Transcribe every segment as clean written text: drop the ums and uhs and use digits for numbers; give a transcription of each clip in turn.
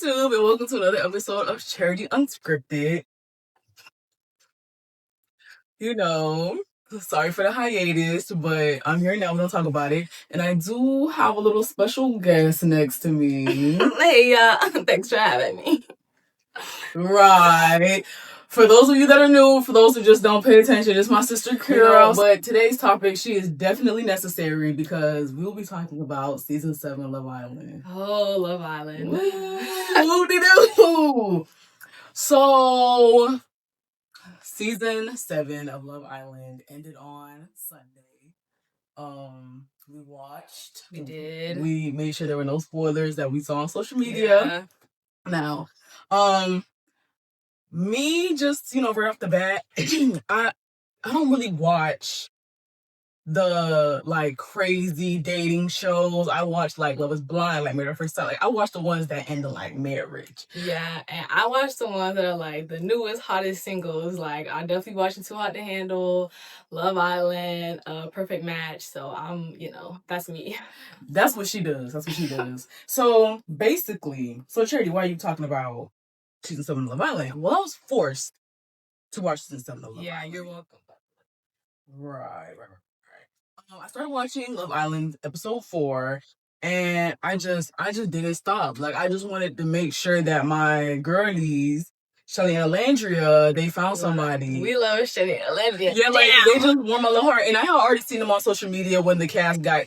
YouTube, and welcome to another episode of Charity Unscripted. You know, sorry for the hiatus, but I'm here now. We're gonna talk about it, and I do have a little special guest next to me. Hey, thanks for having me. Right. For those of you that are new, for those who just don't pay attention, it's my sister Kira. But today's topic, she is definitely necessary because we will be talking about season 7 of Love Island. Oh, Love Island. Woo-de-doo! So, season 7 of Love Island ended on Sunday. We watched. We did. We made sure there were no spoilers that we saw on social media. Yeah. Now, me just, right off the bat, I don't really watch the crazy dating shows. I watch Love is Blind, Married at First Sight. I watch the ones that end in marriage. Yeah, and I watch the ones that are the newest, hottest singles. I definitely watching Too Hot to Handle, Love Island, Perfect Match. So I'm, that's me. That's what she does. So basically, Charity, why are you talking about season 7 of Love Island? Well, I was forced to watch season 7 of Love Island. Yeah, you're welcome. Right. I started watching Love Island episode 4, and I just didn't stop. I just wanted to make sure that my girlies, Shelly and Alandria, they found somebody. We love Shelly and Alandria. Yeah, they just warmed my little heart. And I had already seen them on social media when the cast got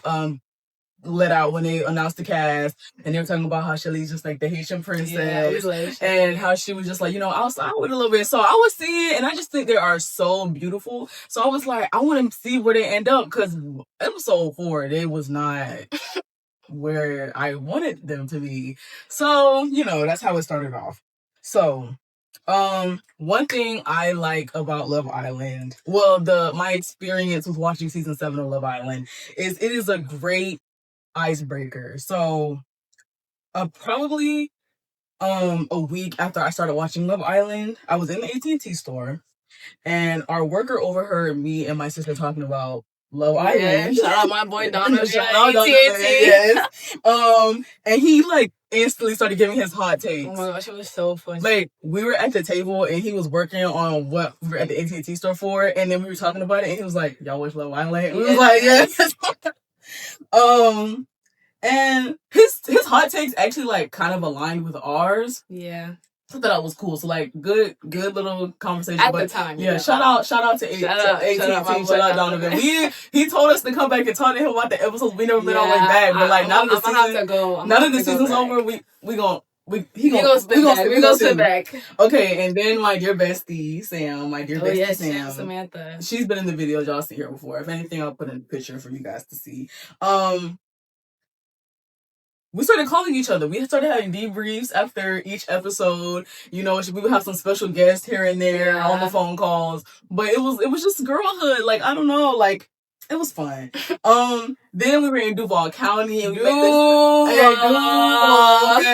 let out, when they announced the cast, and they were talking about how Shelly's just the Haitian princess, and how she was just outside with a little bit. So I was seeing, and I just think they are so beautiful. So I was like, I want to see where they end up, because episode 4, they was not where I wanted them to be. So, that's how it started off. So, one thing I like about Love Island, my experience with watching season 7 of Love Island is it is a great icebreaker. So probably a week after I started watching Love Island, I was in the AT&T store, and our worker overheard me and my sister talking about Love Island. Shout out my boy Donald. Shout out Donald. Yes. And he instantly started giving his hot takes. Oh my gosh, it was so funny. We were at the table, and he was working on what we were at the AT&T store for, and then we were talking about it, and he was like, "Y'all watch Love Island?" And we was like, "Yes." And his hot takes actually kind of aligned with ours. Yeah. I thought that was cool. So good little conversation. At the time. Yeah, shout out to AT&T, shout out Donovan. He told us to come back and talk to him about the episodes. We never been all the way back. But now that the season's over, we gonna sit back. Okay, and then my dear bestie Sam, Sam, Samantha. She's been in the videos y'all see her before. If anything, I'll put in a picture for you guys to see. We started calling each other. We started having debriefs after each episode. We would have some special guests here and there on the phone calls. But it was just girlhood. I don't know. It was fun. Then we were in Duval County, and we met this.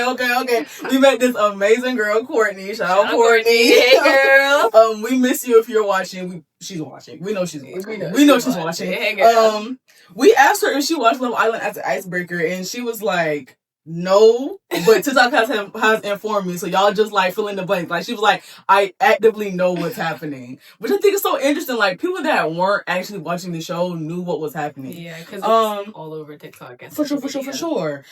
Okay. We met this amazing girl, Courtney. Shout out Courtney. Hey, girl. We miss you if you're watching. She's watching. We know she's watching. We know she's watching. Hey, girl. We asked her if she watched Love Island as an icebreaker, and she was like, no, but TikTok has informed me, so y'all just fill in the blanks. She was like, I actively know what's happening, which I think is so interesting. People that weren't actually watching the show knew what was happening. Yeah, because it's all over TikTok. And for sure.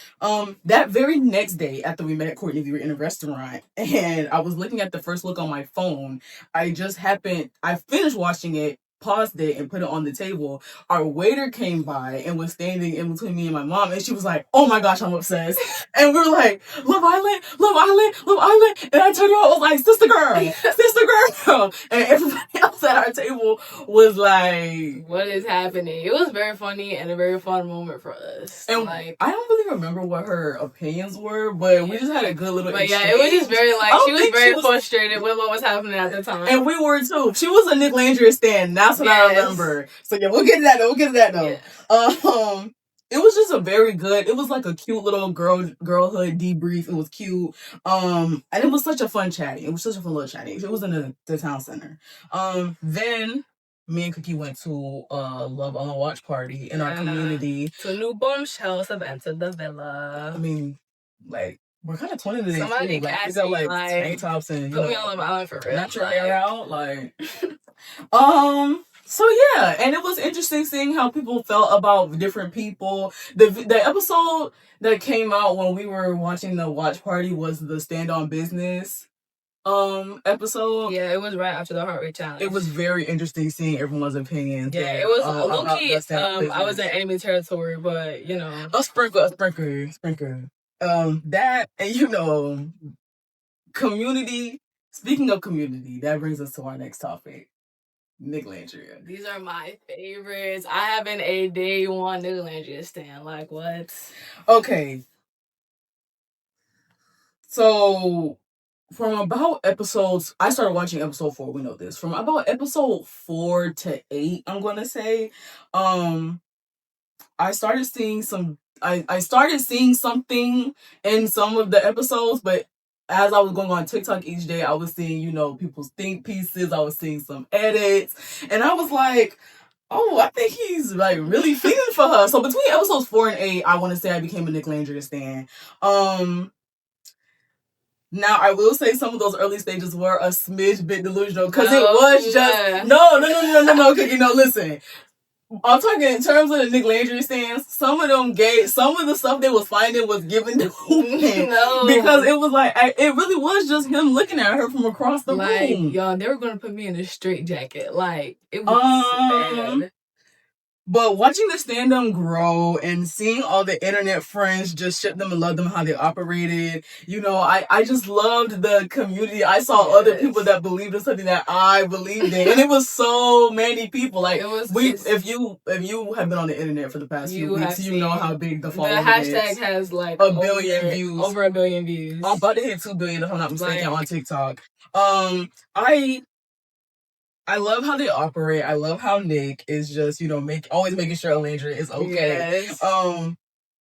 That very next day after we met Courtney, we were in a restaurant, and I was looking at the first look on my phone. I finished watching it, paused it, and put it on the table. Our waiter came by and was standing in between me and my mom, and she was like, "Oh my gosh, I'm obsessed." And we were like, "Love Island, Love Island, Love Island." And I turned around, I was like, "Sister girl." And everybody else at our table was like, "What is happening?" It was very funny and a very fun moment for us. And I don't really remember what her opinions were, but we just had a good little exchange. Yeah, it was just very she was very frustrated with what was happening at the time. And we were too. She was a Nick Landry stan. That's what I remember. So yeah, we'll get to that though. Yeah. It was just it was a cute little girlhood debrief. It was cute. And it was such a fun chatting. It was such a fun little chatting. It was in the town center. Then me and Cookie went to Love on a watch party in our community. So new bombshells have entered the villa. I mean, We're kind of 20 today. Somebody Like, asked we got me, like tank tops and put me on Love Island for real. Not your hair out, like. So yeah, and it was interesting seeing how people felt about different people. The episode that came out when we were watching the watch party was the Stand on Business episode. Yeah, it was right after the heart rate challenge. It was very interesting seeing everyone's opinions. Yeah, it was low-key. I was in enemy territory, but you know, a sprinkle. That, and community. Speaking of community, that brings us to our next topic. Nick Landria. These are my favorites. I have been a day one Nick Landria stan. Like, what? Okay. So, from about episodes, I started watching episode 4, we know this. From about episode 4 to 8, I'm going to say, I started seeing something in some of the episodes, but as I was going on TikTok each day, I was seeing, people's think pieces. I was seeing some edits. And I was like, oh, I think he's like really feeling for her. So between episodes 4 and 8, I want to say I became a Nick Landria stan. Now, I will say some of those early stages were a smidge bit delusional because it was just... No, Cookie, no, listen. I'm talking in terms of the Nick Landria stands. Some of the stuff they was finding was given to him. No. Because it was like, it really was just him looking at her from across the room. Y'all, they were going to put me in a straitjacket. Like, it was bad. But watching the stand-up grow and seeing all the internet friends just ship them and love them how they operated, I just loved the community. I saw other people that believed in something that I believed in, and it was so many people. Like, if you have been on the internet for the past few weeks, you know how big the following is. The hashtag has like a billion views, over a billion views. I'm about to hit 2 billion if I'm not mistaken on TikTok. I love how they operate. I love how Nick is just, always making sure Landria is okay. Yes.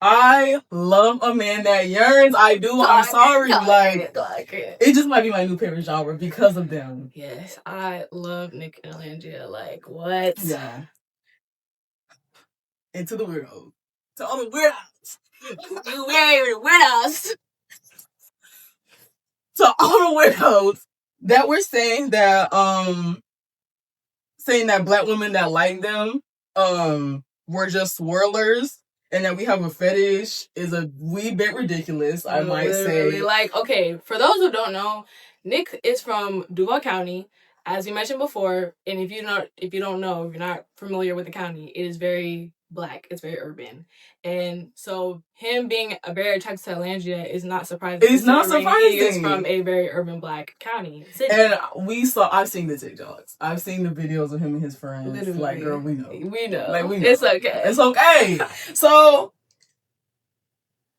I love a man that yearns. I do. I'm sorry. It just might be my new favorite genre because of them. Yes, I love Nick and Landria. Like, what? Yeah. And to the weirdos. To all the weirdos. You weirdos. To all the weirdos that were saying that, black women that like them were just swirlers and that we have a fetish is a wee bit ridiculous, I might say. Like, okay, for those who don't know, Nick is from Duval County, as we mentioned before, and if you're not familiar with the county, it is very black, it's very urban. And so him being a very attracted to Landria is not surprising. It's not surprising. He is from a very urban black county city. And I've seen the TikToks. I've seen the videos of him and his friends. Literally. Like, girl, we know. We know. Like, we know. It's okay. It's okay. So,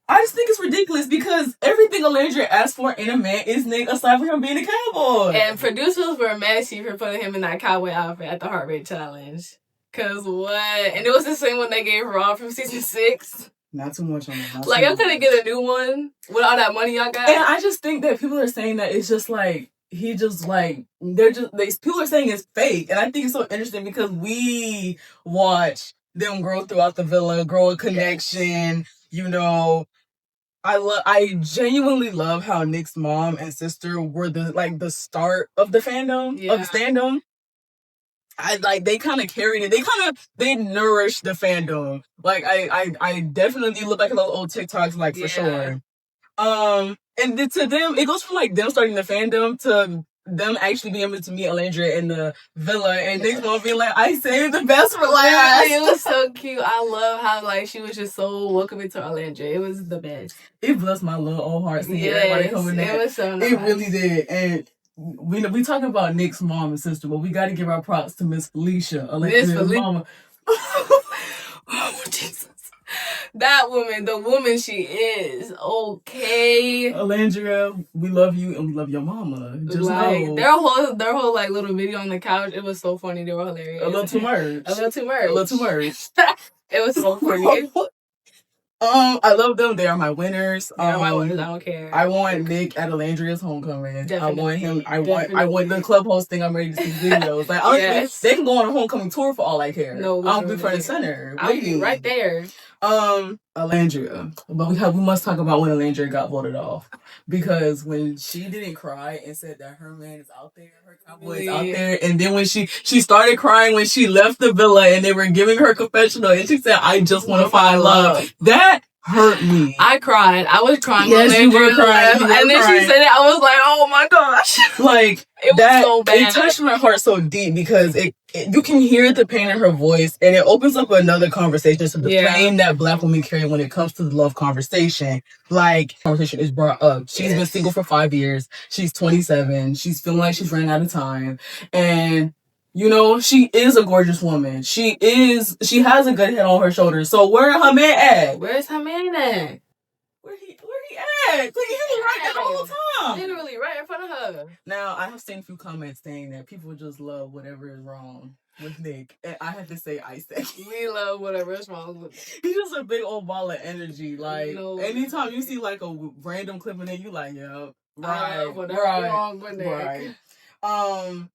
I just think it's ridiculous because everything Landria asked for in a man is Nick, aside from him being a cowboy. And producers were messy for putting him in that cowboy outfit at the Heart Rate Challenge. Cause what? And it was the same one they gave Raw from season 6. Not too much on that. Like, y'all couldn't get a new one with all that money y'all got. And I just think that people are saying that it's just like, people are saying it's fake. And I think it's so interesting because we watch them grow throughout the villa, grow a connection, I genuinely love how Nick's mom and sister were the start of the fandom, of fandom. They kind of carried it. They nourished the fandom. Like, I definitely look back at those old TikToks, for sure. And to them, it goes from, them starting the fandom to them actually being able to meet Landria in the villa and Nick's mom being like, I saved the best for last. It was so cute. I love how, she was just so welcoming to Landria. It was the best. It blessed my little old heart seeing everybody coming in. It was so nice. It really did. And we talking about Nick's mom and sister, but we got to give our props to Miss Felicia, Landria's mama. Oh, Jesus. That woman, the woman she is, okay. Landria, we love you and we love your mama. Just know. Their whole little video on the couch, it was so funny. They were hilarious. A little too much. It was so funny. I love them. They are my winners. They are my winners. I don't care. I want Nick at Landria's homecoming. Definitely. I want him. I want the club hosting. I'm ready to see videos. Honestly, they can go on a homecoming tour for all I care. No, I'll be front and center. I'll be right there. Alandria. But we must talk about when Alandria got voted off. Because when she didn't cry and said that her man is out there, her cowboy is out there, and then when she started crying when she left the villa and they were giving her confessional and she said, I just want to find love. That hurt me. I cried. I was crying. Yes, you were crying. And then she said it. I was like, oh my gosh. Like, it was so bad. It touched my heart so deep because you can hear the pain in her voice, and it opens up another conversation. So the pain that Black women carry when it comes to the love conversation, like, conversation is brought up. She's been single for 5 years. She's 27. She's feeling like she's running out of time. And you know, she is a gorgeous woman. She has a good head on her shoulders. So where her man at? Where's her man at? Where he at? He was right there the whole time. Literally right in front of her. Now, I have seen a few comments saying that people just love whatever is wrong with Nick. And I have to say, we love whatever is wrong with Nick. He's just a big old ball of energy. Like, anytime you see like a random clip in it, you like, yeah, right.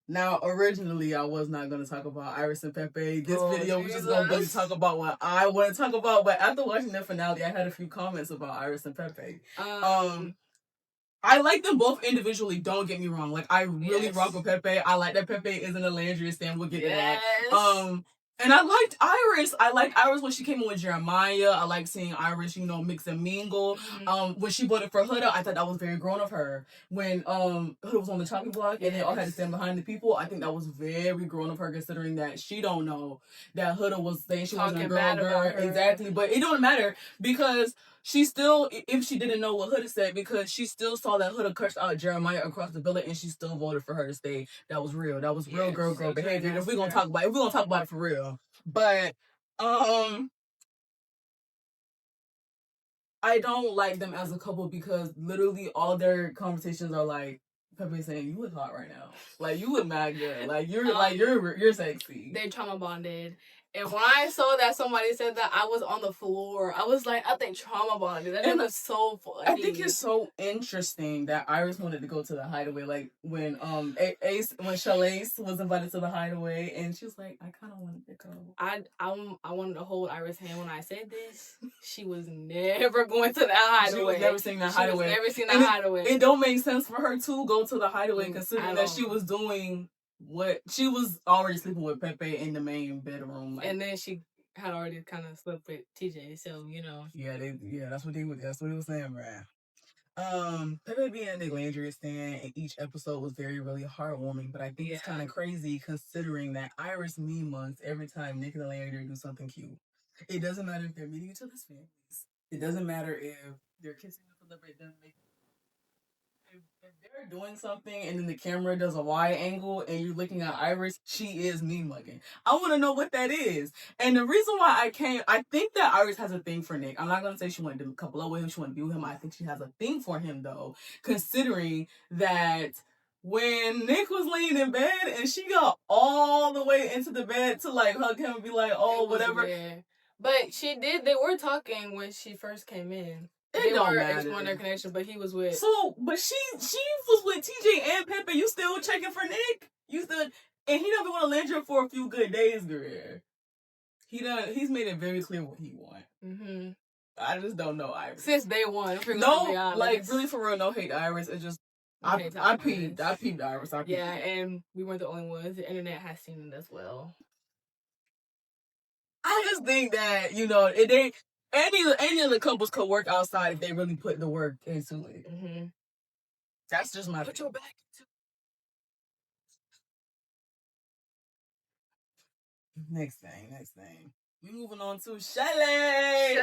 Now originally I was not going to talk about Iris and Pepe. This video was just going to talk about what I want to talk about, but after watching the finale, I had a few comments about Iris and Pepe. I like them both individually, don't get me wrong. Like, I really rock with Pepe. I like that Pepe isn't a Landry stand. We'll get to that. And I liked Iris. I liked Iris when she came in with Jeremiah. I like seeing Iris, you know, mix and mingle. When she voted for Huda, I thought that was very grown of her. When Huda was on the chopping block and they all had to stand behind the people, I think that was very grown of her, considering that she don't know that Huda was saying she wasn't a girl. Exactly. But it don't matter because she still, if she didn't know what Huda said, because she still saw that Huda cursed out Jeremiah across the villa and she still voted for her to stay. That was real. That was real girl behavior. If we're gonna talk about it for real. But I don't like them as a couple because literally all their conversations are like Pepe saying, you look hot right now. Like, you look mad good. Like, you're sexy. They trauma bonded. And when I saw that somebody said that, I was on the floor. I was like, I think trauma bonded. That was so funny. I think it's so interesting that Iris wanted to go to the hideaway. Like, when when Shalace was invited to the hideaway, and she was like, I kind of wanted to go. I wanted to hold Iris' hand when I said this. She was never going to that hideaway. She was never seen that hideaway. Never seen that hideaway. It don't make sense for her to go to the hideaway, considering that she was doing what she was already sleeping with Pepe in the main bedroom, and then she had already kind of slept with TJ, so you know. That's what he was saying, right? Pepe being in the Landry stand in each episode was really heartwarming, but I think it's kind of crazy considering that Iris mean mugs every time Nick and Landry do something cute. It doesn't matter if they're meeting each other's families. It doesn't matter if they're kissing to celebrate them. If they're doing something and then the camera does a wide angle and you're looking at Iris, she is mean mugging. I want to know what that is. And the reason why I think that Iris has a thing for Nick. I'm not going to say she wanted to couple up with him, she wanted to be with him. I think she has a thing for him, though, considering that when Nick was laying in bed and she got all the way into the bed to like hug him and be like, oh, whatever. Weird. But they were talking when she first came in. They don't matter. Exploring their connection, but he was with. But she was with TJ and Pepe. You still checking for Nick? You still, and he don't want to land her for a few good days, girl. He's made it very clear what he want. I just don't know Iris since day one. No, like really for real, no hate Iris. It's just I peeped Iris. And we weren't the only ones. The internet has seen it as well. I just think that any of the couples could work outside if they really put the work into it. That's just my. Put your back into. Next thing. We moving on to Shelly.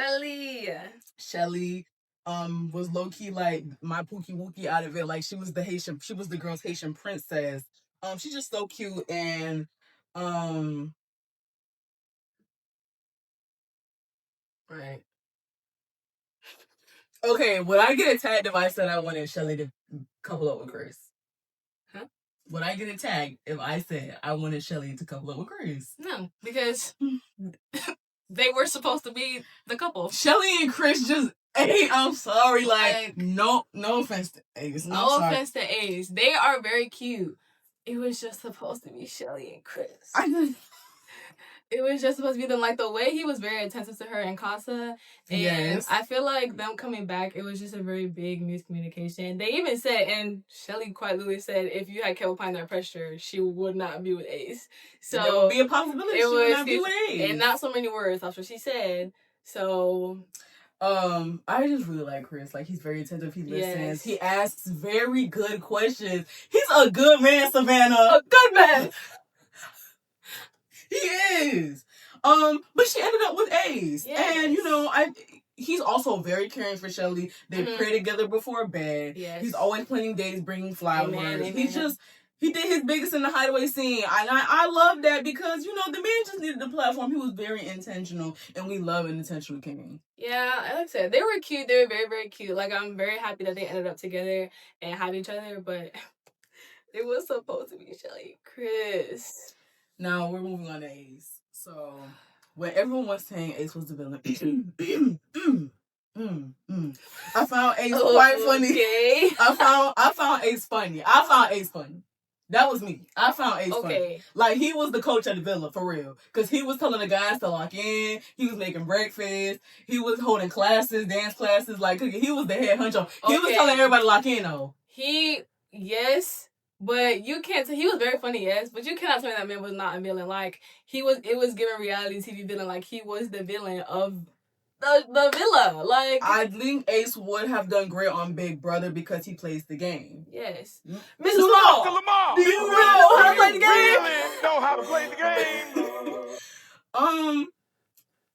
Shelly was low key like my Pookie Wookie out of it. Like she was the girl's Haitian princess. She's just so cute and Right. Okay, would I get attacked if I said I wanted Shelly to couple up with Chris? Huh? Would I get attacked if I said I wanted Shelly to couple up with Chris? No, because they were supposed to be the couple. Shelly and Chris just I'm sorry, like no offense to Ace. No offense to Ace. They are very cute. It was just supposed to be Shelly and Chris. It was just supposed to be them. Like, the way he was very attentive to her in Casa. And Yes. I feel like them coming back, it was just a very big miscommunication. They even said, and Shelly quite literally said, if you had kept applying that pressure, she would not be with Ace. So there would be a possibility she would not be with Ace. And not so many words. That's what she said. So I just really like Chris. Like, he's very attentive. He listens. Yes. He asks very good questions. He's a good man, Savannah. A good man. He is. But she ended up with Ace. Yes. And, you know, he's also very caring for Shelly. They pray together before bed. Yes. He's always planning days, bringing flowers. Amen. He did his biggest in the Hideaway scene. And I love that because, you know, the man just needed the platform. He was very intentional. And we love an intentional king. Yeah, like I said, they were cute. They were very, very cute. Like, I'm very happy that they ended up together and had each other. But it was supposed to be Shelly Chris. Now, we're moving on to Ace. So, when everyone was saying Ace was the villain, I found Ace quite funny. Okay. I found Ace funny. I found Ace funny. That was me. I found Ace funny. Like, he was the coach at the villa, for real. Because he was telling the guys to lock in. He was making breakfast. He was holding classes, dance classes, like cooking. He was the head honcho. He was telling everybody to lock in, though. Yes. But you can't. He was very funny, yes. But you cannot tell me that man was not a villain. Like, it was given reality TV villain. Like, he was the villain of the villa. Like, I think Ace would have done great on Big Brother because he plays the game. Yes. Mr. Lamar, do you really know how to play the game? Really know how to play the game?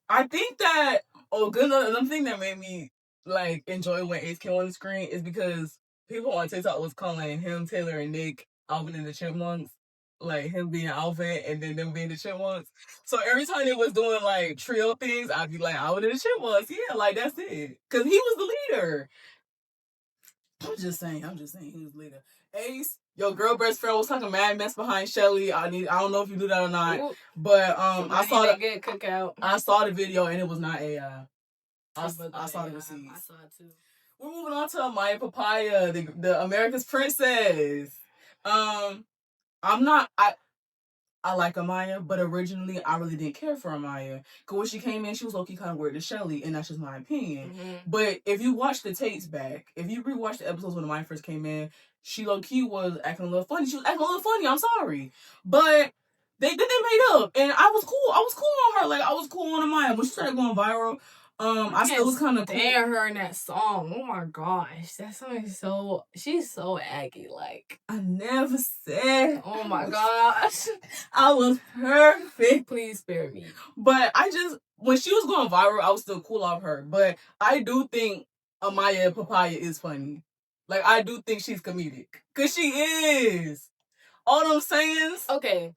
I think that another thing that made me like enjoy when Ace came on the screen is because people on TikTok was calling him, Taylor, and Nick Alvin and the Chipmunks. Like, him being Alvin and then them being the Chipmunks. So every time they was doing, like, trio things, I'd be like, Alvin and the Chipmunks. Yeah, like, that's it. Because he was the leader. I'm just saying he was the leader. Ace, your girl best friend was talking mad mess behind Shelly. I don't know if you do that or not. Ooh. But I saw good cookout. I saw the video and it was not AI. I saw the receipts. I saw it too. We're moving on to Amaya Papaya, the America's Princess. I like Amaya, but originally I really didn't care for Amaya. Because when she came in, she was low-key kind of weird to Shelly, and that's just my opinion. Mm-hmm. But if you watch the tapes back, if you rewatch the episodes when Amaya first came in, she low-key was acting a little funny. She was acting a little funny, I'm sorry. But they made up, and I was cool. I was cool on her. Like, I was cool on Amaya. When she started going viral, I still was kind of cool. Stand her in that song. Oh my gosh, that song is she's so aggy. Like, I never said. Oh my gosh, I was perfect. Please spare me. But when she was going viral, I was still cool off her. But I do think Amaya Papaya is funny. Like, I do think she's comedic, cause she is. All them sayings. Okay.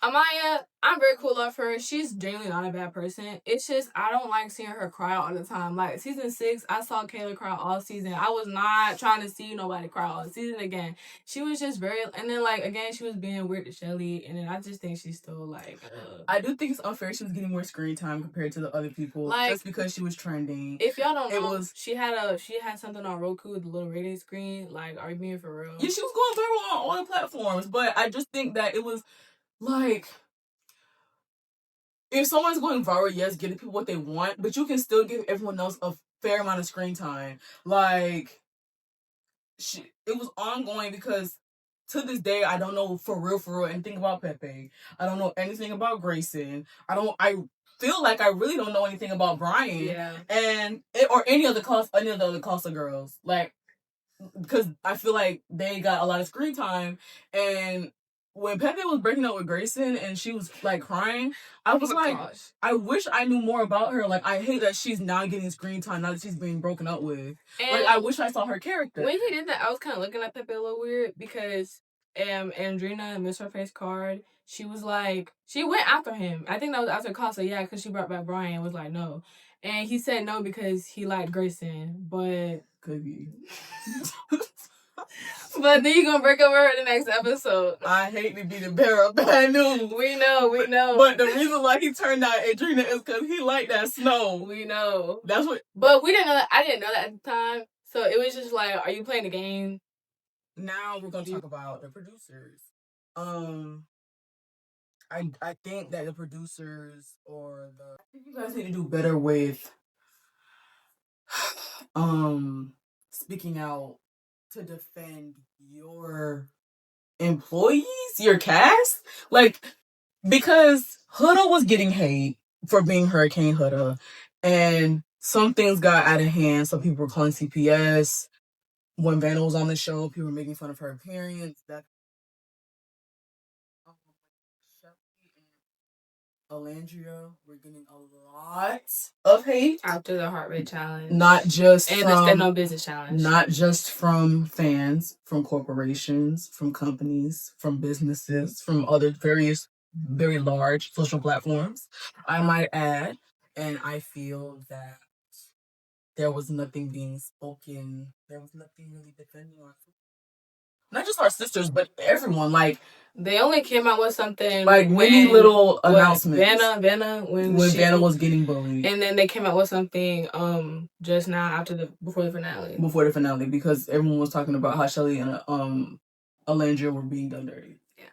Amaya, I'm very cool of her. She's genuinely not a bad person. It's just, I don't like seeing her cry all the time. Like, season 6, I saw Kayla cry all season. I was not trying to see nobody cry all season again. She was just very, and then, like, again, she was being weird to Shelly, and then I just think she's still, like, I do think it's unfair she was getting more screen time compared to the other people, like, just because she was trending. If y'all don't know, she had something on Roku, the little rating screen. Like, are you being for real? Yeah, she was going viral on all the platforms, but I just think that it was, like, if someone's going viral, yes, give people what they want, but you can still give everyone else a fair amount of screen time. Like, it was ongoing because to this day, I don't know for real anything about Pepe. I don't know anything about Grayson. I feel like I really don't know anything about Brian. Yeah. Or any of the other Costa girls. Like, because I feel like they got a lot of screen time, and when Pepe was breaking up with Grayson and she was, like, crying, I was gosh. I wish I knew more about her. Like, I hate that she's not getting screen time now that she's being broken up with. And like, I wish I saw her character. When he did that, I was kind of looking at Pepe a little weird because Andrina missed her face card. She was like, she went after him. I think that was after Casa, yeah, because she brought back Brian and was like, no. And he said no because he liked Grayson, but... Could be. But then you gonna break up with her in the next episode. I hate to be the bearer of bad news. We know. But the reason why he turned out Adrena is because he liked that snow. We know. That's what. But we didn't know that. I didn't know that at the time. So it was just like, are you playing the game? Now we're gonna talk about the producers. I think that the producers I think you guys need to do better with speaking out to defend your employees, your cast. Like, because Huda was getting hate for being Hurricane Huda, and some things got out of hand. Some people were calling CPS. When Vanna was on the show, people were making fun of her appearance. That Alandria, we're getting a lot of hate after the heart rate challenge, not just and from the stand on business challenge, not just from fans, from corporations, from companies, from businesses, from other various very large social platforms, I might add. And I feel that there was nothing being spoken. There was nothing really defending our, not just our sisters, but everyone. Like, they only came out with something like many little announcements. Vanna when Vanna was getting bullied, and then they came out with something just now before the finale. Before the finale, because everyone was talking about how Shelly and Alandria were being done dirty. Yeah.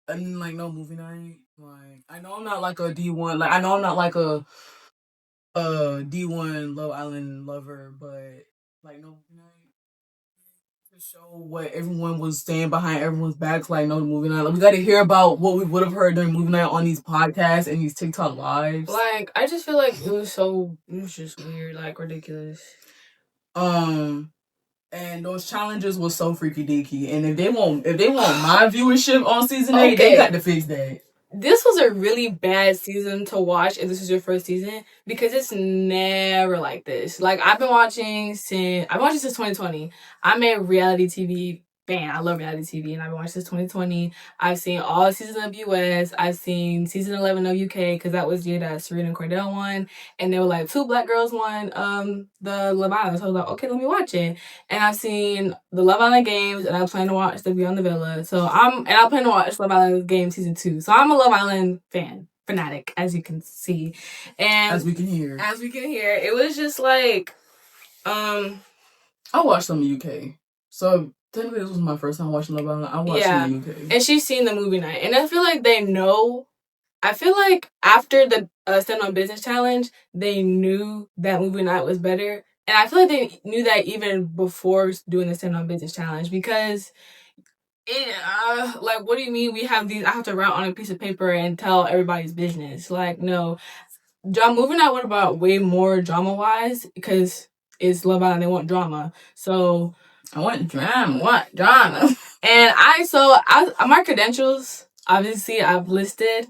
And like no movie night. Like, I know I'm not like a D1. Like, I know I'm not like a D1 Love Island lover, but like no movie night to show what everyone was staying behind everyone's backs. Like, no movie night. Like, we got to hear about what we would have heard during movie night on these podcasts and these TikTok lives. Like, I just feel like it was just weird, like ridiculous. And those challenges was so freaky deaky. And if they want my viewership on season 8, they got to fix that. This was a really bad season to watch if this is your first season, because it's never like this. Like, I've been watching since 2020. I'm a reality TV fan. I love reality TV, and I've been watching since 2020. I've seen all seasons of US. I've seen season 11 of UK, because that was the year that Serena and Cordell won, and there were like 2 black girls won the Love Island. So I was like, okay, let me watch it. And I've seen the Love Island games, and I plan to watch the Beyond the Villa. So I plan to watch Love Island game season 2. So I'm a Love Island fanatic, as you can see, and as we can hear, it was just like, I watched some UK. So technically, this was my first time watching Love Island. I watched some UK, and she's seen the movie night, and I feel like they know. I feel like after the Stand on Business challenge, they knew that movie night was better. And I feel like they knew that even before doing the Stand on Business challenge, because like, what do you mean we have these? I have to write on a piece of paper and tell everybody's business. Like, no, movie night would about way more drama wise, because it's Love Island. They want drama, so I want drama. And my credentials, obviously, I've listed.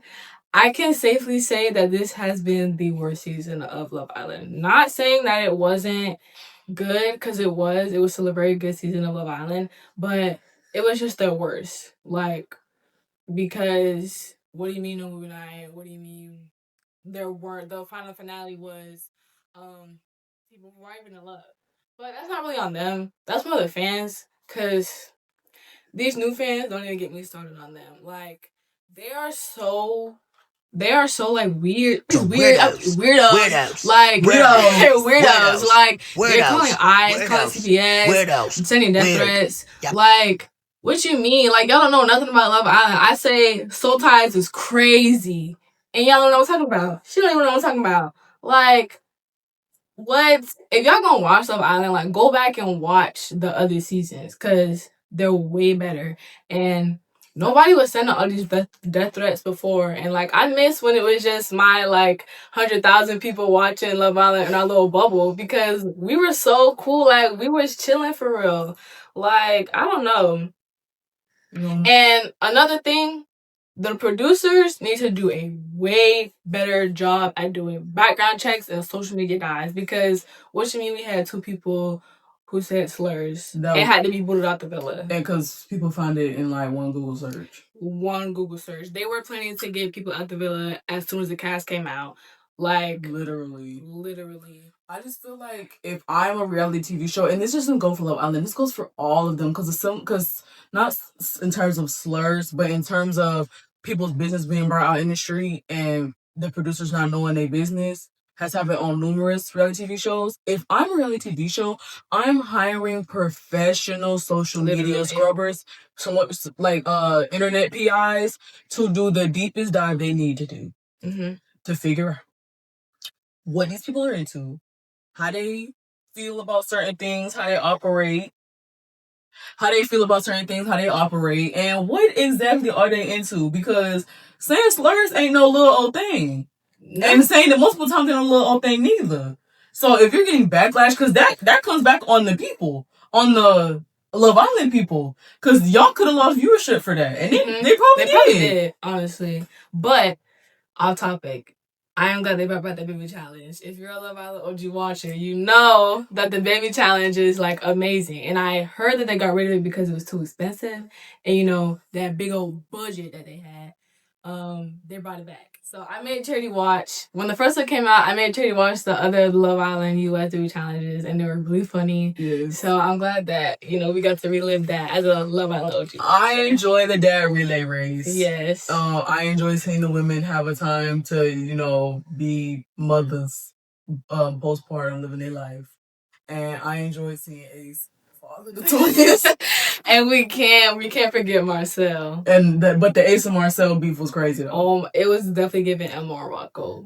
I can safely say that this has been the worst season of Love Island. Not saying that it wasn't good, because it was. It was still a very good season of Love Island, but it was just the worst. Like, because what do you mean no movie night? What do you mean the final finale was people who weren't even in love? But that's not really on them. That's more the fans, because these new fans, don't even get me started on them. Like, they are so like weirdos. Like, weirdos. Like, they're calling ICE, calling CPS, sending death threats. Yep. Like, what you mean? Like, y'all don't know nothing about Love Island. I say Soul Ties is crazy, and y'all don't know what I'm talking about. She don't even know what I'm talking about. Like, what? If y'all gonna watch Love Island, like, go back and watch the other seasons, because they're way better. And nobody was sending all these death threats before. And, like, I miss when it was just my, like, 100,000 people watching Love Island in our little bubble, because we were so cool. Like, we was chilling for real. Like, I don't know. Mm-hmm. And another thing, the producers need to do a way better job at doing background checks and social media guys, because what you mean we had 2 people who said slurs and had to be booted out the villa. And because people found it in like one Google search. They were planning to get people out the villa as soon as the cast came out. Like, literally. I just feel like if I'm a reality TV show, and this doesn't go for Love Island, this goes for all of them, because not in terms of slurs, but in terms of people's business being brought out in the street and the producers not knowing their business. has happened on numerous reality TV shows. If I'm a reality TV show, I'm hiring professional social media scrubbers, somewhat like internet PIs, to do the deepest dive they need to do to figure out what these people are into, how they feel about certain things, how they operate, how they feel about certain things, how they operate, and what exactly are they into? Because saying slurs ain't no little old thing. No. And saying it multiple times ain't no little old thing neither. So if you're getting backlash, because that comes back on the people, on the Love Island people, because y'all could have lost viewership for that, and they probably did, honestly. But off topic, I am glad they brought back the baby challenge. If you're a Love Island OG watcher, you know that the baby challenge is like amazing. And I heard that they got rid of it because it was too expensive, and you know that big old budget that they had. They brought it back. So I made Charity watch. When the first one came out, I made Charity watch the other Love Island US baby challenges, and they were really funny. Yes. So I'm glad that, you know, we got to relive that as a Love Island OG. I enjoy the dad relay race. Yes. I enjoy seeing the women have a time to, you know, be mothers, postpartum, living their life. And I enjoy seeing Ace father the twins. And we can't forget Marcel. But the Ace and Marcel beef was crazy though. It was definitely giving Elmore Rocco.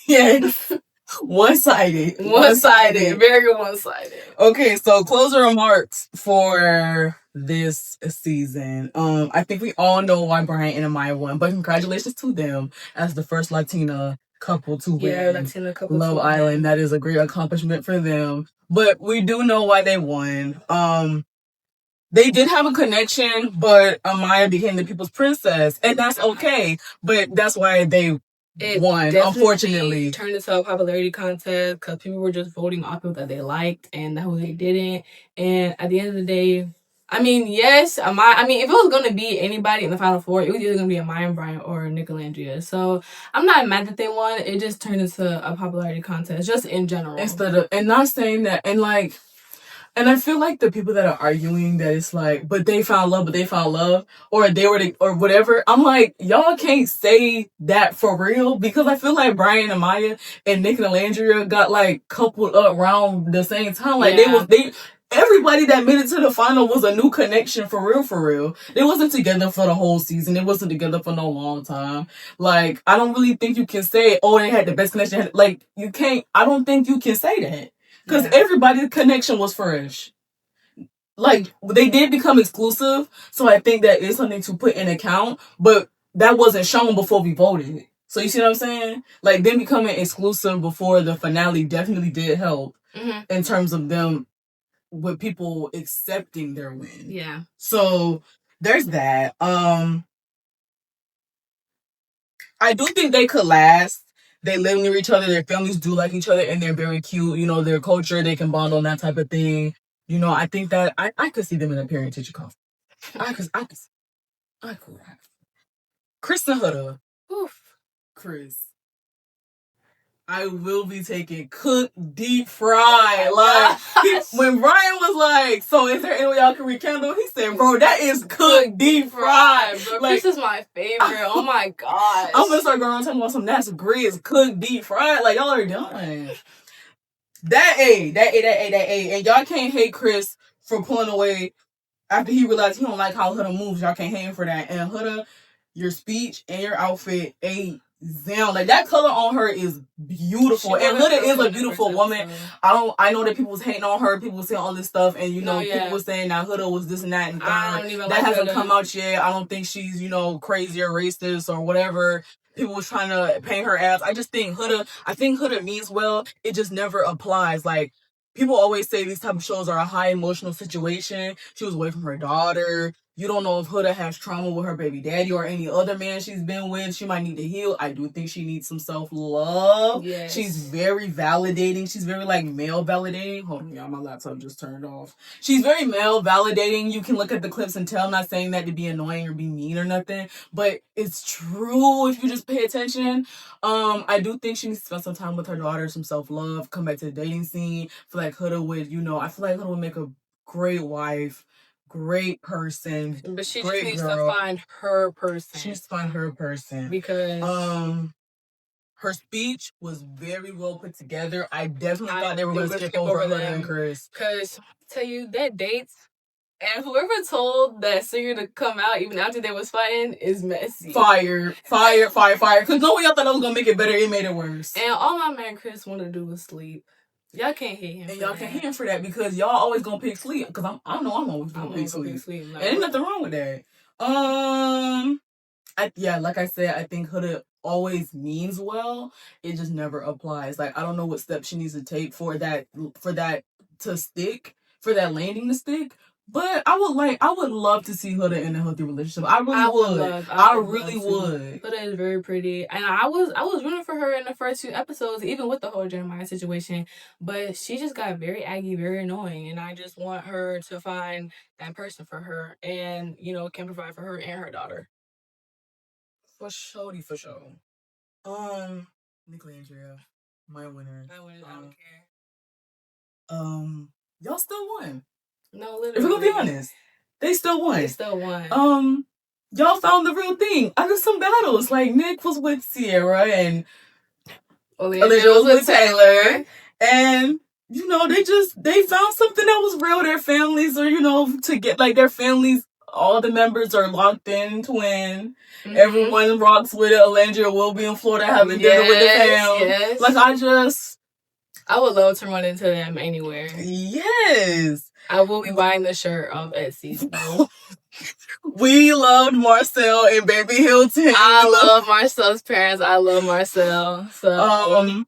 Yeah. One-sided. Very one-sided. Okay, so closing remarks for this season. I think we all know why Brian and Amaya won, but congratulations to them as the first Latina couple to win Love Island. That is a great accomplishment for them. But we do know why they won. They did have a connection, but Amaya became the people's princess, and that's okay. But that's why they won, unfortunately. Turned into a popularity contest because people were just voting off people that they liked and who they didn't. And at the end of the day, I mean, yes, if it was going to be anybody in the Final Four, it was either going to be Amaya and Brian or Nicolandria. So I'm not mad that they won. It just turned into a popularity contest, just in general. And not saying that, and I feel like the people that are arguing that it's like, but they found love, or or whatever. I'm like, y'all can't say that for real, because I feel like Brian and Amaya and Nick and Landria got like coupled up around the same time. Like everybody that made it to the final was a new connection for real. They wasn't together for the whole season. They wasn't together for no long time. Like, I don't really think you can say, oh, they had the best connection. Like, you can't, I don't think you can say that. Because everybody's connection was fresh. Like, they did become exclusive, so I think that is something to put in account, but that wasn't shown before we voted. So you see what I'm saying? Like, them becoming exclusive before the finale definitely did help in terms of them, with people accepting their win. Yeah. So, there's that. I do think they could last. They live near each other. Their families do like each other, and they're very cute. You know, their culture, they can bond on that type of thing. You know, I think that I could see them in a parent teacher conference. I could. Chris and Huda. Oof. Chris. I will be taking cooked deep fried. Like, when Brian was like, so is there any way y'all can rekindle? He said, bro, that is cooked deep fried. Bro, like, Chris is my favorite. Oh my gosh. I'm gonna start going around talking about some that's grits, cooked deep fried. Like, y'all are done. That A. And y'all can't hate Chris for pulling away after he realized he don't like how Huda moves. Y'all can't hate him for that. And Huda, your speech and your outfit ain't down. Like, that color on her is beautiful. And Huda is a beautiful woman. I know that people was hating on her. People was saying all this stuff. And, you know, people was saying that Huda was this and that. And that hasn't come out yet. I don't think she's, you know, crazy or racist or whatever. People was trying to paint her ass. I think Huda means well. It just never applies. Like, people always say these type of shows are a high emotional situation. She was away from her daughter. You don't know if Huda has trauma with her baby daddy or any other man she's been with. She might need to heal. I do think she needs some self-love. Yes. She's very validating. She's very, like, male validating. Hold on, y'all. My laptop just turned off. She's very male validating. You can look at the clips and tell. I'm not saying that to be annoying or be mean or nothing. But it's true if you just pay attention. I do think she needs to spend some time with her daughter, some self-love, come back to the dating scene. I feel like Huda would, you know, Huda would make a great wife. Great person, but she just needs to find her person. She needs to find her person because Her speech was very well put together. I definitely thought they were going to skip over Hood and Chris. Because, tell you, that dates, and whoever told that singer to come out even after they was fighting is messy. Fire. Because no way y'all thought that was going to make it better. It made it worse. And all my man Chris wanted to do was sleep. Y'all can't hate him. And y'all can't hate him for that because y'all always going to pick sleep. Because I know I'm always going to pick sleep. And ain't nothing wrong with that. Like I said, I think Hood always means well. It just never applies. Like, I don't know what steps she needs to take for that to stick, for that landing to stick. But I would love to see Huda in a healthy relationship. I really would. Huda is very pretty, and I was rooting for her in the first few episodes, even with the whole Jeremiah situation. But she just got very aggy, very annoying, and I just want her to find that person for her, and can provide for her and her daughter. For sure. Nick Landria, my winner. I don't care. Y'all still won. No, literally. If we're gonna be honest, they still won. Y'all found the real thing. After some battles, like Nick was with Sierra and Alicia was with Taylor. And, they found something that was real. Their families are, to get, like, their families, all the members are locked in, twin. Mm-hmm. Everyone rocks with it. Alandria will be in Florida having dinner with the fam. Yes. Like, I would love to run into them anywhere. Yes. I will be buying the shirt off Etsy. We loved Marcel and Baby Hilton. I love Marcel's parents. I love Marcel. So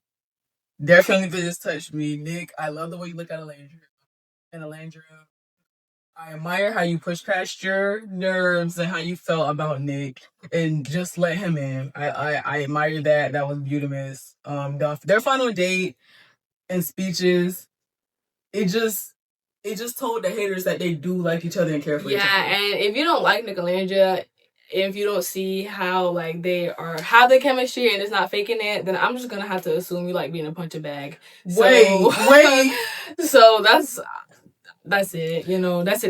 their family just touched me. Nick, I love the way you look at Alandria. And Alandria, I admire how you push past your nerves and how you felt about Nick and just let him in. I admire that. That was beautiful. Their final date and speeches, it just told the haters that they do like each other and care for each other. Yeah, and if you don't like Nick and Alandria, if you don't see how they have the chemistry and it's not faking it, then I'm just gonna have to assume you like being a punching bag. Wait. So that's it.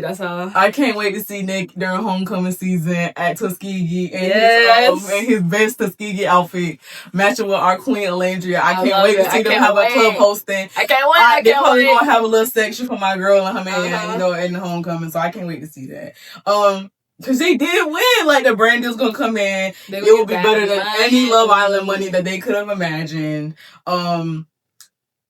That's all. I can't wait to see Nick during homecoming season at Tuskegee and his best Tuskegee outfit matching with our Queen Alandria. I can't wait to see them have a club hosting. I can't wait. They're probably gonna have a little section for my girl and her man, in the homecoming. So I can't wait to see that. Because they did win. Like, the brand deal's gonna come in. It will be better than any Love Island money that they could have imagined.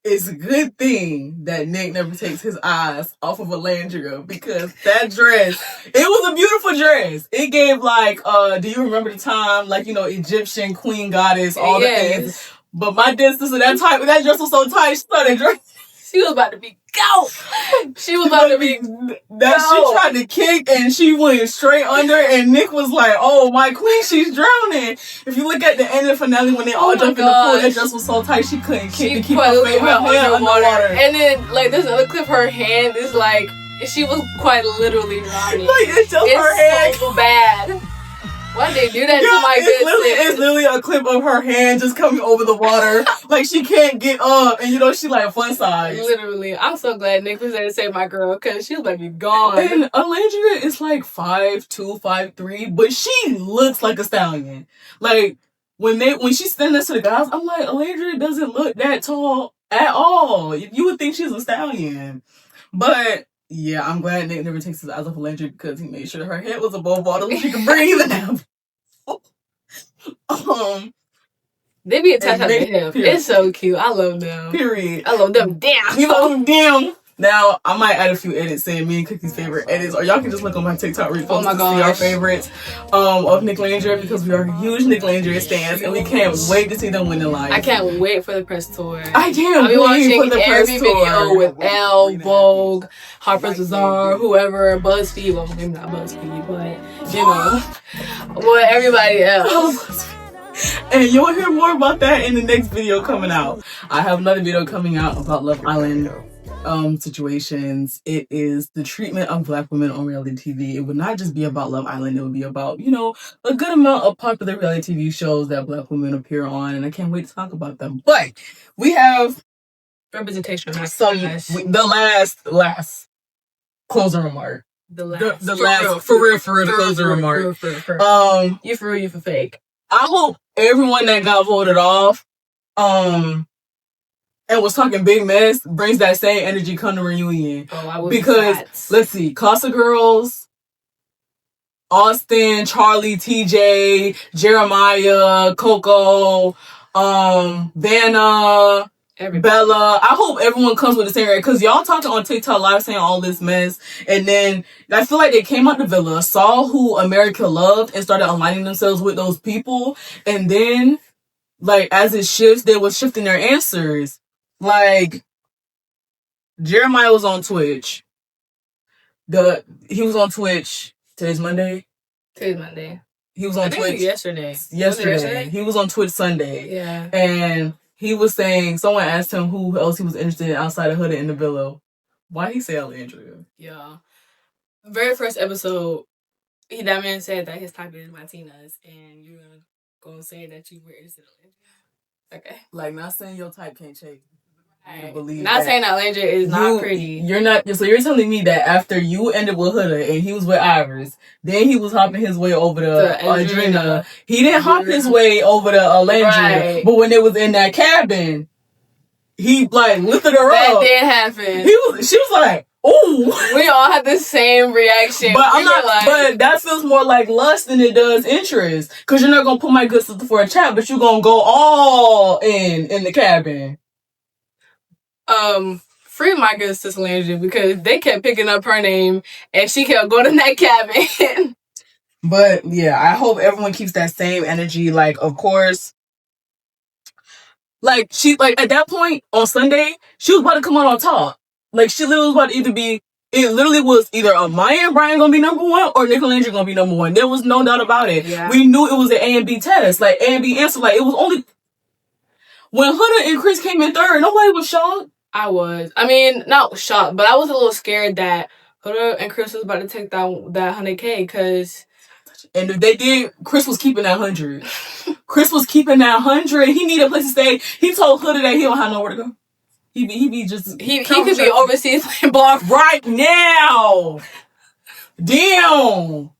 It's a good thing that Nick never takes his eyes off of Alandria because that dress, it was a beautiful dress. It gave do you remember the time, Egyptian queen goddess, all the things. But my distance of that dress was so tight, she started dressing. She was about to be go. She tried to kick and she went straight under and Nick was like, "Oh, my queen, she's drowning." If you look at the end of the finale when they all jumped in the pool, that dress was so tight she couldn't kick to keep her head underwater. And then there's another clip. Her hand is she was quite literally drowning. It's just her hand. So bad. Why they do that to my good It's literally a clip of her hand just coming over the water. She can't get up. And, she fun size. Literally. I'm so glad Nick was there to save my girl because she was about to be gone. And Alandria is 5'2", 5'3", but she looks like a stallion. When she's standing next to the guys, I'm like, Alandria doesn't look that tall at all. You would think she's a stallion. But yeah, I'm glad Nick never takes his eyes off Alandria because he made sure her head was above water so she could breathe. They be attached to him. It's so cute. I love them. Period. I love them. Damn. You love them. Damn. Now, I might add a few edits saying me and Cookie's favorite edits, or y'all can just look on my TikTok repost to see our favorites of Nick Landria because we are huge Nick Landria stans and we can't wait to see them win the live. I can't wait for the press tour. I can't wait for the press tour. Every video with Elle, Vogue, Harper's Bazaar, whoever, BuzzFeed. Well, maybe not BuzzFeed, but everybody else. And you'll hear more about that in the next video coming out. I have another video coming out about Love Island situations. It is the treatment of Black women on reality TV. It would not just be about Love Island. It would be about, a good amount of popular reality TV shows that Black women appear on, and I can't wait to talk about them. But we have representation. The last closing remark. The last for real closing remark. You for real, you for fake. I hope everyone that got voted off and was talking big mess brings that same energy come to reunion. Oh, I would because let's see, Casa Girls, Austin, Charlie, TJ, Jeremiah, Coco, Vanna, Bella. I hope everyone comes with the same reaction because y'all talking on TikTok live saying all this mess, and then I feel like they came out the villa, saw who America loved, and started aligning themselves with those people, and then like as it shifts, they were shifting their answers. Like Jeremiah was on Twitch. He was on Twitch. Today's Monday. He was on Twitch yesterday. He was on Twitch Sunday. Yeah. And he was saying, someone asked him who else he was interested in outside of Huda in the villa. Why he say Alexandria? Yeah. Very first episode, that man said that his type is Latinas, and you're gonna say that you were interested in Alexandria. Okay. Like, not saying your type can't change. Not saying Alexandria is not pretty. You're not. So you're telling me that after you ended with Huda and he was with Iris, then he was hopping his way over to Adrena. He didn't hop his way over to Alexandria. Right. But when they was in that cabin, he like lifted her up. That did happen. She was like, "Ooh." We all had the same reaction. But I'm not. Like, but that feels more like lust than it does interest. Because you're not gonna put my good sister for a chat, but you're gonna go all in the cabin. Free my good sister Landry because they kept picking up her name and she kept going in that cabin. But yeah, I hope everyone keeps that same energy. Like, of course, like she like at that point on Sunday, she was about to come out on top. Like she literally was about to it literally was either Maya and Brian gonna be number one or Nick and Landry gonna be number one. There was no doubt about it. Yeah. We knew it was an A and B test. Like A and B answer. Like it was only when Huda and Chris came in third, nobody was shocked. I was. I mean, not shocked, but I was a little scared that Huda and Chris was about to take that 100K because... And if they did, Chris was keeping that 100. Chris was keeping that 100. He needed a place to stay. He told Huda that he don't have nowhere to go. He could be overseas playing ball right now. Damn.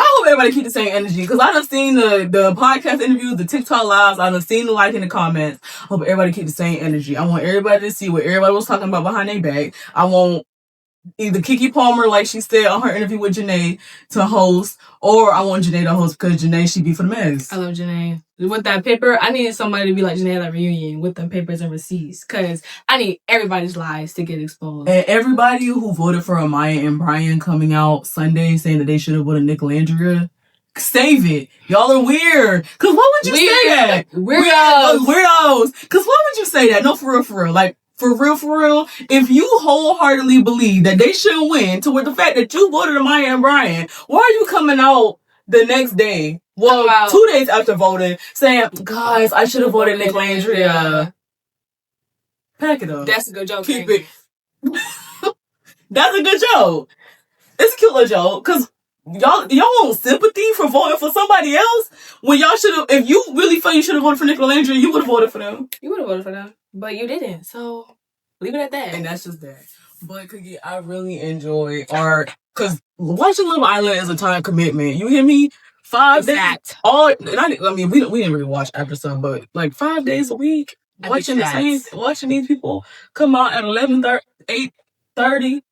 I hope everybody keep the same energy because I done seen the podcast interviews, the TikTok lives. I done seen the like in the comments. I hope everybody keep the same energy. I want everybody to see what everybody was talking about behind their back. I want either Keke Palmer, like she said on her interview with Janae, to host, or I want Janae to host because Janae, she be for the mess. I love Janae. With that paper, I needed somebody to be like Janae at that reunion with them papers and receipts because I need everybody's lies to get exposed. And everybody who voted for Amaya and Brian coming out Sunday saying that they should have voted Nick Landria, save it. Y'all are weird. Because why would you say that? Weirdos. Because why would you say that? No, for real. Like, for real, if you wholeheartedly believe that they shouldn't win to with the fact that you voted Amaya and Brian, why are you coming out the next day? Well, 2 days after voting, saying, guys, I should have voted Nick Landria. Pack it up. That's a good joke. Keep it. That's a good joke. It's a cute little joke. Because y'all want sympathy for voting for somebody else when y'all should have, if you really felt you should have voted for Nick Landria, you would have voted for them. You would have voted for them. But you didn't. So leave it at that. And that's just that. But Cookie, I really enjoy art. Because watching Love Island is a time commitment. You hear me? 5 days. I mean, we didn't really watch after some, but like 5 days a week watching these people come out at 8:30,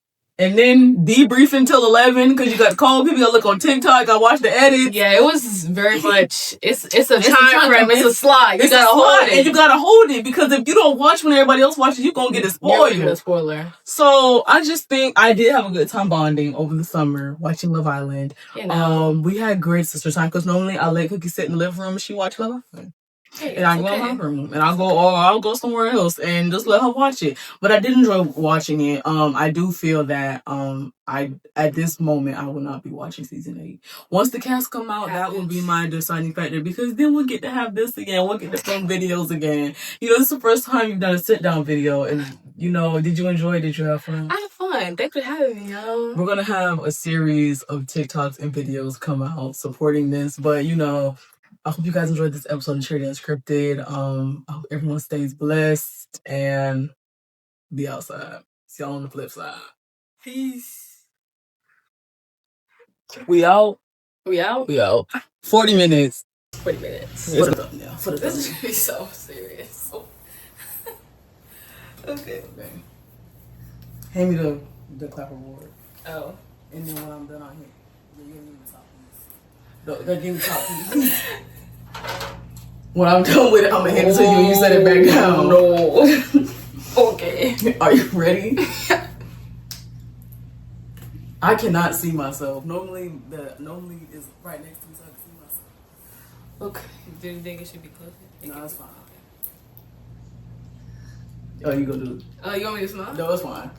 and then debrief until 11 because you got to call people. You got to look on TikTok. I watch the edits. Yeah, it was very much. It's a time frame. It's a slot. You gotta hold it, and you gotta hold it because if you don't watch when everybody else watches, you gonna get a spoiler. You're gonna get a spoiler. So I just think I did have a good time bonding over the summer watching Love Island. You know. We had great sister time because normally I let Cookie sit in the living room and she watch Love Island. Hey, and I go in her room and I'll go somewhere else and just let her watch it. But I did enjoy watching it. I do feel that at this moment I will not be watching season 8. Once the cast come out, that will be my deciding factor because then we'll get to have this again. We'll get to film videos again. You know, this is the first time you've done a sit down video, and you know, did you enjoy it? Did you have fun? I had fun. Thanks for having me, y'all. We're gonna have a series of TikToks and videos come out supporting this, but you know, I hope you guys enjoyed this episode of Charity Unscripted. I hope everyone stays blessed and be outside. See y'all on the flip side. Peace. We out. 40 minutes. 40 minutes. For the thumbnail. For the This thumbnail. is gonna be so serious. Okay. Okay. Hand me the clap award. Oh. And then when I'm done on here, you give me the top piece. Give me the top piece. When I'm done with it, I'm gonna hand it to you and you set it back down. No. Okay. Are you ready? I cannot see myself. Normally is right next to me so I can see myself. Okay. Do you think it should be closer? No, that's fine. Oh, you gonna do it? Oh, you want me to smile? No, it's fine.